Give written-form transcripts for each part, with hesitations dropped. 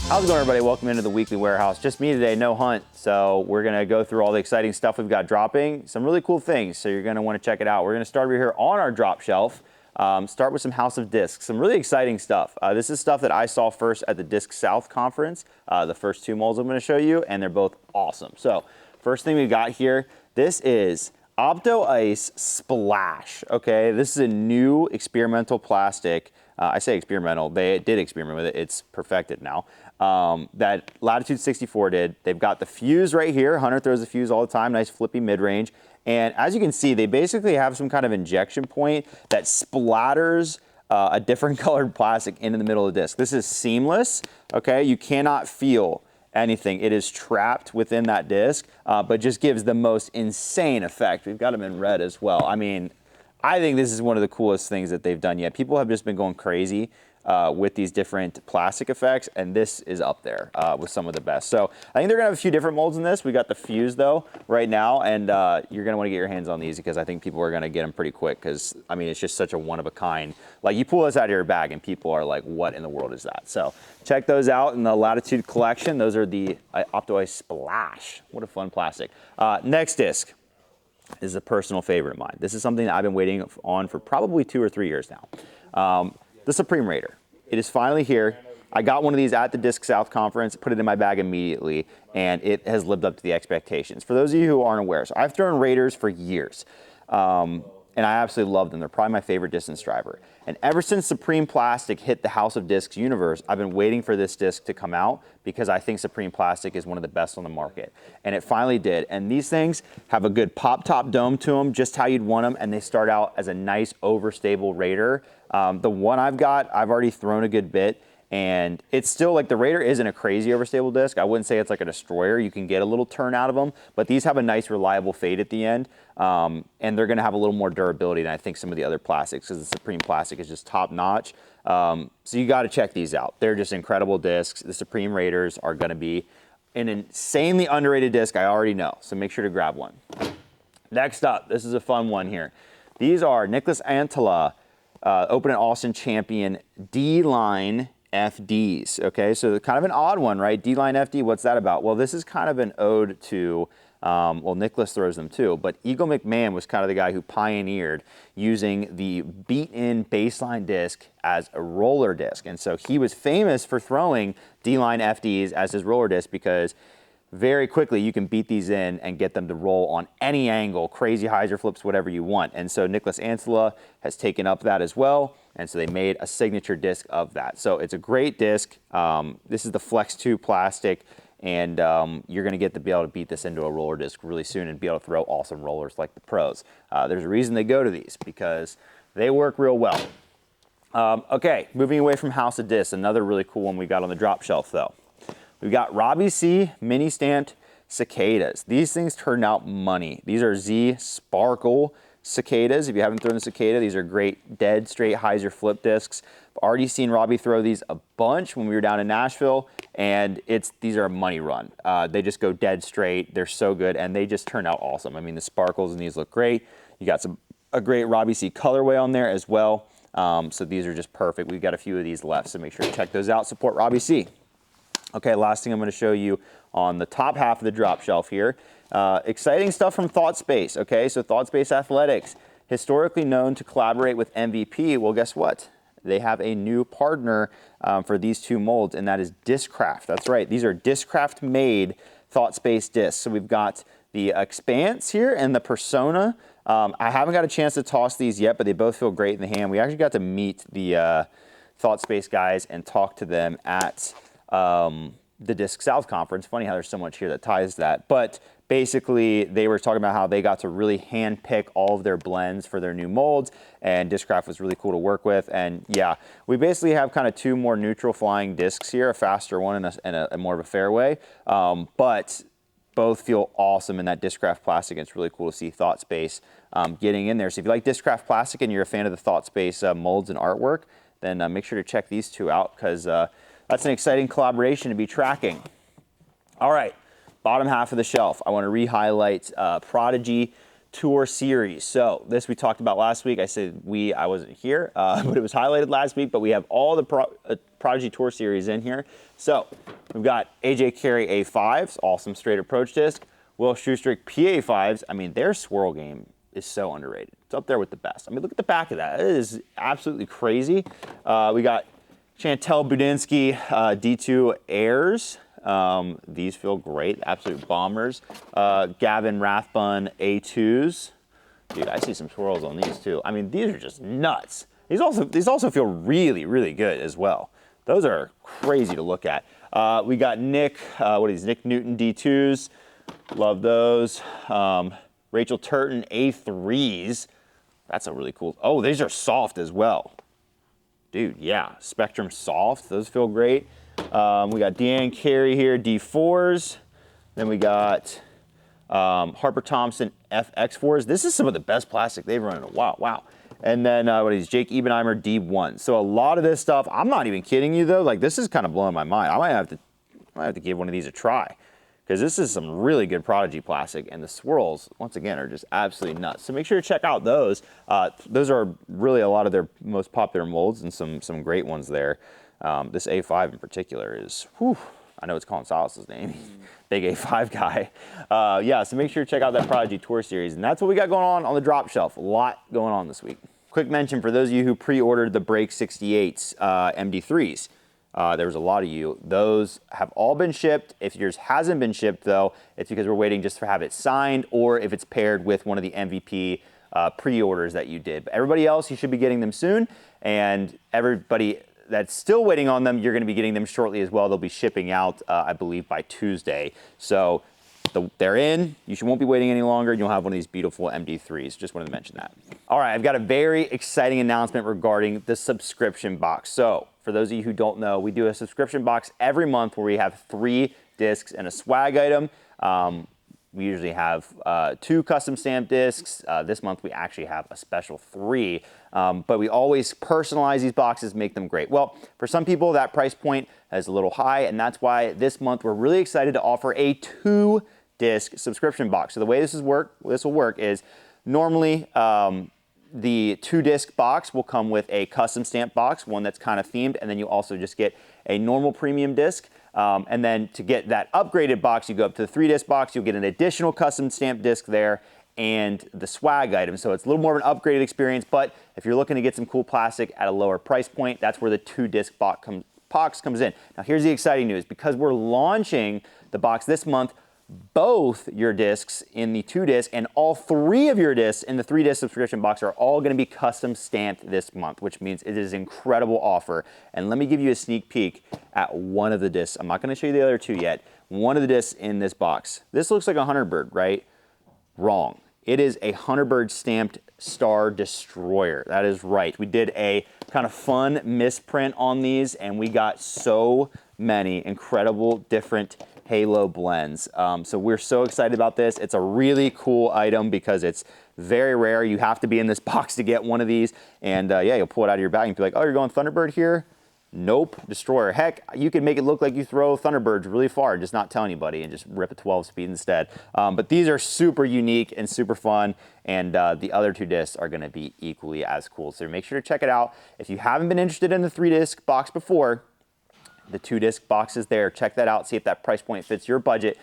How's it going, everybody? Welcome into the weekly warehouse. Just me today, no Hunt. So we're going to go through all the exciting stuff we've got dropping. Some really cool things, so you're going to want to check it out. We're going to start over here on our drop shelf. Start with some House of Discs, some really exciting stuff. This is stuff that I saw first at the Disc South conference. The first two molds I'm going to show you, and they're both awesome. So first thing we've got here, this is Opto Ice Splash. Okay, this is a new experimental plastic. I say experimental, they did experiment with it, it's perfected now. That Latitude 64 did. They've got the fuse right here. Hunter throws the fuse all the time, nice flippy mid-range. And as you can see, they basically have some kind of injection point that splatters a different colored plastic into the middle of the disc. This is seamless, okay? You cannot feel anything. It is trapped within that disc, but just gives the most insane effect. We've got them in red as well. I mean, I think this is one of the coolest things that they've done yet. People have just been going crazy with these different plastic effects, and this is up there with some of the best. So I think they're gonna have a few different molds in this. We got the fuse though right now, and you're gonna wanna get your hands on these because I think people are gonna get them pretty quick because, I mean, it's just such a one of a kind. Like, you pull this out of your bag and people are like, what in the world is that? So check those out in the Latitude collection. Those are the Opto Ice Splash. What a fun plastic. Next disc is a personal favorite of mine. This is something that I've been waiting on for probably 2 or 3 years now. The Supreme Raider. It is finally here. I got one of these at the Disc South conference, put it in my bag immediately, and it has lived up to the expectations. For those of you who aren't aware, so I've thrown Raiders for years, and I absolutely love them. They're probably my favorite distance driver. And ever since Supreme Plastic hit the House of Discs universe, I've been waiting for this disc to come out because I think Supreme Plastic is one of the best on the market. And it finally did. And these things have a good pop-top dome to them, just how you'd want them, and they start out as a nice overstable Raider. The one I've got, I've already thrown a good bit, and it's still like, the Raider isn't a crazy overstable disc. I wouldn't say it's like a destroyer. You can get a little turn out of them, but these have a nice reliable fade at the end, and they're gonna have a little more durability than I think some of the other plastics, because the Supreme Plastic is just top notch. So you gotta check these out. They're just incredible discs. The Supreme Raiders are gonna be an insanely underrated disc, I already know, so make sure to grab one. Next up, this is a fun one here. These are Nicholas Antela, Open and Austin champion D-Line FDs, okay? So kind of an odd one, right? D-Line FD, what's that about? Well, this is kind of an ode to, well, Nicholas throws them too, but Eagle McMahon was kind of the guy who pioneered using the beat-in baseline disc as a roller disc. And so he was famous for throwing D-Line FDs as his roller disc because very quickly you can beat these in and get them to roll on any angle, crazy hyzer flips, whatever you want. And so Nicholas Antela has taken up that as well, and so they made a signature disc of that. So it's a great disc. This is the Flex 2 plastic, and you're gonna get to be able to beat this into a roller disc really soon and be able to throw awesome rollers like the pros. There's a reason they go to these, because they work real well. Okay, moving away from House of Discs, another really cool one we got on the drop shelf though. We've got Robbie C mini stand cicadas. These things turned out money. These are Z Sparkle cicadas. If you haven't thrown a cicada, these are great dead straight hyzer flip discs. I've already seen Robbie throw these a bunch when we were down in Nashville, and these are a money run. They just go dead straight. They're so good, and they just turn out awesome. I mean, the sparkles in these look great. You got a great Robbie C colorway on there as well. So these are just perfect. We've got a few of these left, so make sure to check those out. Support Robbie C. Okay, last thing I'm going to show you on the top half of the drop shelf here. Exciting stuff from ThoughtSpace, okay? So ThoughtSpace Athletics, historically known to collaborate with MVP. Well, guess what? They have a new partner for these two molds, and that is Discraft. That's right, these are Discraft-made ThoughtSpace discs. So we've got the Expanse here and the Persona. I haven't got a chance to toss these yet, but they both feel great in the hand. We actually got to meet the ThoughtSpace guys and talk to them at the Disc South conference. Funny how there's so much here that ties that. But basically, they were talking about how they got to really hand pick all of their blends for their new molds, and Discraft was really cool to work with. And yeah, we basically have kind of two more neutral flying discs here, a faster one and a more of a fairway. But both feel awesome in that Discraft plastic. It's really cool to see ThoughtSpace getting in there. So if you like Discraft plastic and you're a fan of the ThoughtSpace molds and artwork, then make sure to check these two out, because that's an exciting collaboration to be tracking. All right, bottom half of the shelf. I want to re-highlight Prodigy Tour Series. So this we talked about last week. I said I wasn't here, but it was highlighted last week. But we have all the Prodigy Tour Series in here. So we've got AJ Carey A5s, awesome straight approach disc. Will Schustrick PA5s. I mean, their swirl game is so underrated. It's up there with the best. I mean, look at the back of that. It is absolutely crazy. We got Chantel Budinsky D2 Airs. These feel great, absolute bombers. Gavin Rathbun A2s. Dude, I see some swirls on these too. I mean, these are just nuts. These also feel really, really good as well. Those are crazy to look at. We got Nick, Nick Newton D2s. Love those. Rachel Turton A3s. That's a really cool. Oh, these are soft as well. Dude, yeah, Spectrum soft. Those feel great. We got Deanne Carey here, D4s. Then we got Harper Thompson FX4s. This is some of the best plastic they've run in a while. Wow. And then Jake Ebenheimer D1. So a lot of this stuff, I'm not even kidding you though. Like, this is kind of blowing my mind. I might have to give one of these a try, because this is some really good Prodigy plastic, and the swirls, once again, are just absolutely nuts. So make sure to check out those. Those are really a lot of their most popular molds, and some great ones there. This A5 in particular is, whew, I know it's Colin Salas's name, big A5 guy. Yeah, so make sure to check out that Prodigy Tour Series, and that's what we got going on the drop shelf. A lot going on this week. Quick mention for those of you who pre-ordered the Break 68s MD3s. There was a lot of you. Those have all been shipped. If yours hasn't been shipped, though, it's because we're waiting just to have it signed, or if it's paired with one of the MVP pre-orders that you did. But everybody else, you should be getting them soon. And everybody that's still waiting on them, you're going to be getting them shortly as well. They'll be shipping out, I believe, by Tuesday. So they're in. You won't be waiting any longer. You'll have one of these beautiful MD3s. Just wanted to mention that. All right, I've got a very exciting announcement regarding the subscription box. So for those of you who don't know, we do a subscription box every month where we have 3 discs and a swag item. We usually have 2 custom stamp discs. This month we actually have a special 3, but we always personalize these boxes, make them great. Well, for some people that price point is a little high, and that's why this month we're really excited to offer a 2-disc subscription box. So the way this will work is normally the 2-disc box will come with a custom stamp box, one that's kind of themed, and then you also just get a normal premium disc. And then to get that upgraded box, you go up to the 3-disc box, you'll get an additional custom stamp disc there and the swag item. So it's a little more of an upgraded experience, but if you're looking to get some cool plastic at a lower price point, that's where the 2-disc box comes in. Now here's the exciting news. Because we're launching the box this month, both your discs in the 2-disc and all 3 of your discs in the 3-disc subscription box are all going to be custom stamped this month, which means it is an incredible offer. And let me give you a sneak peek at one of the discs. I'm not going to show you the other 2 yet. One of the discs in this box. This looks like a Hunterbird, right? Wrong. It is a Hunterbird stamped Star Destroyer. That is right. We did a kind of fun misprint on these, and we got so many incredible different Halo blends. So we're so excited about this. It's a really cool item because it's very rare. You have to be in this box to get one of these. And yeah, you'll pull it out of your bag and be like, oh, you're going Thunderbird here? Nope, Destroyer. Heck, you can make it look like you throw Thunderbirds really far, just not tell anybody and just rip a 12 speed instead. But these are super unique and super fun, and the other 2 discs are gonna be equally as cool. So make sure to check it out. If you haven't been interested in the 3-disc box before, the 2-disc box is there. Check that out, see if that price point fits your budget.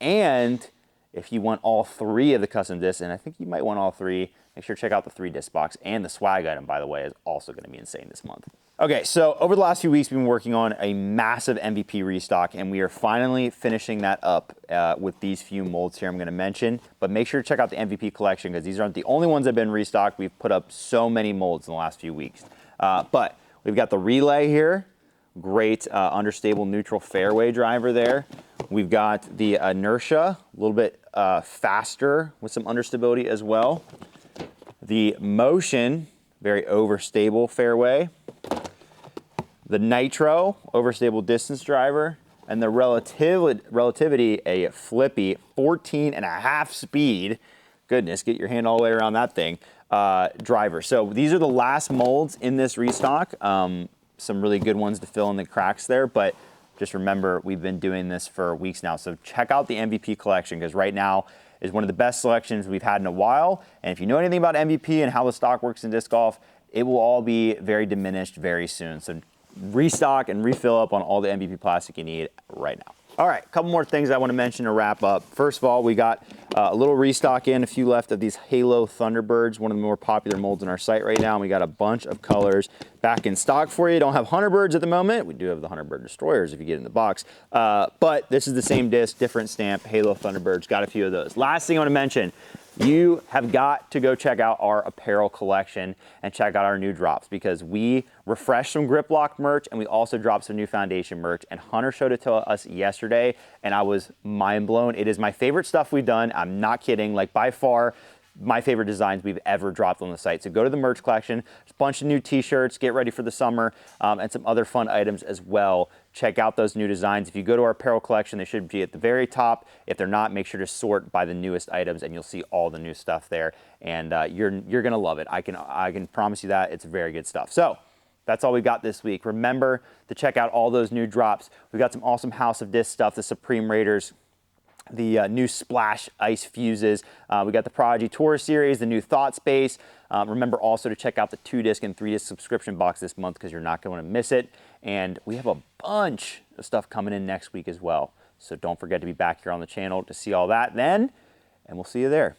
And if you want all 3 of the custom discs, and I think you might want all 3, make sure to check out the 3-disc box. And the swag item, by the way, is also gonna be insane this month. Okay, so over the last few weeks, we've been working on a massive MVP restock, and we are finally finishing that up with these few molds here I'm gonna mention. But make sure to check out the MVP collection, because these aren't the only ones that have been restocked. We've put up so many molds in the last few weeks. But we've got the Relay here. Great understable neutral fairway driver there. We've got the Inertia, a little bit faster with some understability as well. The Motion, very overstable fairway. The Nitro, overstable distance driver. And the Relativity, a flippy 14.5 speed. Goodness, get your hand all the way around that thing. Driver. So these are the last molds in this restock. Some really good ones to fill in the cracks there, but just remember, we've been doing this for weeks now. So check out the MVP collection, because right now is one of the best selections we've had in a while. And if you know anything about MVP and how the stock works in disc golf, it will all be very diminished very soon. So restock and refill up on all the MVP plastic you need right now. All right, a couple more things I want to mention to wrap up. First of all, we got a little restock in, a few left of these Halo Thunderbirds, one of the more popular molds on our site right now. And we got a bunch of colors back in stock for you. Don't have Hunterbirds at the moment. We do have the Hunterbird Destroyers if you get in the box. But this is the same disc, different stamp, Halo Thunderbirds. Got a few of those. Last thing I want to mention, you have got to go check out our apparel collection and check out our new drops, because we refreshed some grip lock merch and we also dropped some new foundation merch, and Hunter showed it to us yesterday and I was mind blown. It is my favorite stuff we've done. I'm not kidding. Like, by far my favorite designs we've ever dropped on the site. So go to the merch collection. There's a bunch of new t-shirts, get ready for the summer, and some other fun items as well. Check out those new designs. If you go to our apparel collection, they should be at the very top. If they're not, make sure to sort by the newest items and you'll see all the new stuff there. And you're gonna love it. I can promise you that. It's very good stuff. So that's all we got this week. Remember to check out all those new drops. We've got some awesome House of Disc stuff, the Supreme Raiders, the new Splash Ice Fuses. We got the Prodigy Tour Series, the new Thought Space. Remember also to check out the 2-disc and 3-disc subscription box this month, because you're not going to miss it. And we have a bunch of stuff coming in next week as well. So don't forget to be back here on the channel to see all that then, and we'll see you there.